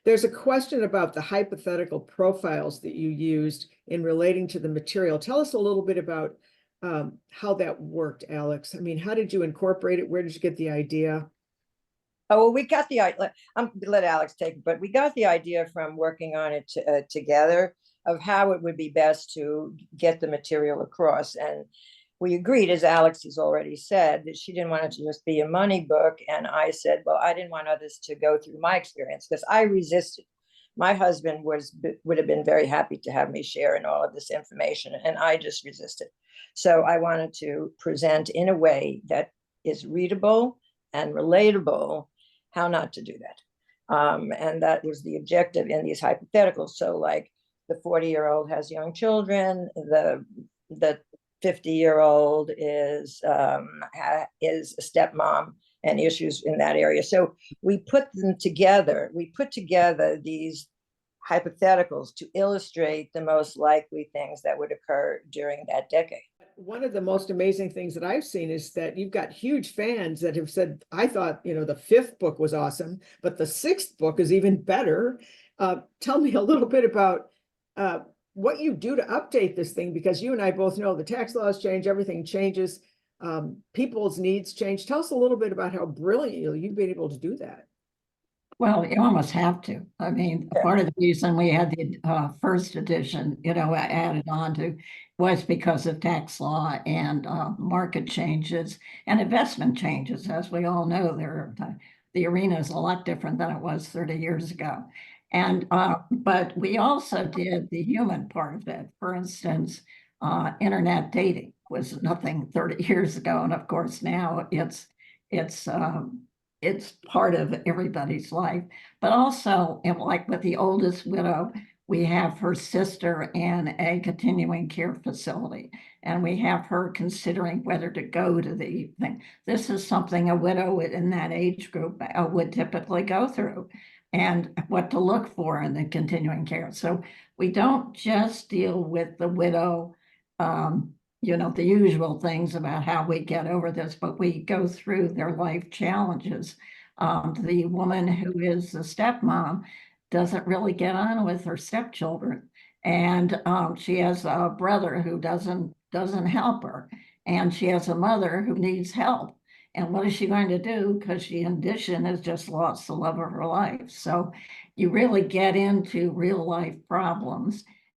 There's a question about the hypothetical profiles that you used in relating to the material. Tell us a little bit about how that worked, Alex. I mean, how did you incorporate it? Where did you get the idea? Oh, well, we got the idea. I'm let Alex take it, but we got the idea from working on it together of how it would be best to get the material across. And we agreed, as Alex has already said, that she didn't want it to just be a money book. And I said, well, I didn't want others to go through my experience because I resisted. My husband would have been very happy to have me share in all of this information, and I just resisted. So I wanted to present in a way that is readable and relatable how not to do that. And that was the objective in these hypotheticals. So like the 40-year-old has young children, the 50-year-old is a stepmom and issues in that area. So we put them together. We put together these hypotheticals to illustrate the most likely things that would occur during that decade. One of the most amazing things that I've seen is that you've got huge fans that have said, I thought, the fifth book was awesome, but the sixth book is even better. Tell me a little bit about what you do to update this thing, because you and I both know the tax laws change, everything changes, people's needs change. Tell us a little bit about how brilliant you've been able to do that. Well, you almost have to. I mean, part of the reason we had the first edition, added on to was because of tax law and market changes and investment changes. As we all know, the arena is a lot different than it was 30 years ago. And but we also did the human part of it. For instance, internet dating was nothing 30 years ago, and of course now it's part of everybody's life. But also, like with the oldest widow, we have her sister in a continuing care facility, and we have her considering whether to go to the thing. This is something a widow in that age group would typically go through, and what to look for in the continuing care. So we don't just deal with the widow, the usual things about how we get over this, but we go through their life challenges. The woman who is a stepmom doesn't really get on with her stepchildren, and she has a brother who doesn't help her, and she has a mother who needs help. And what is she going to do? Because she, in addition, has just lost the love of her life. So you really get into real life problems.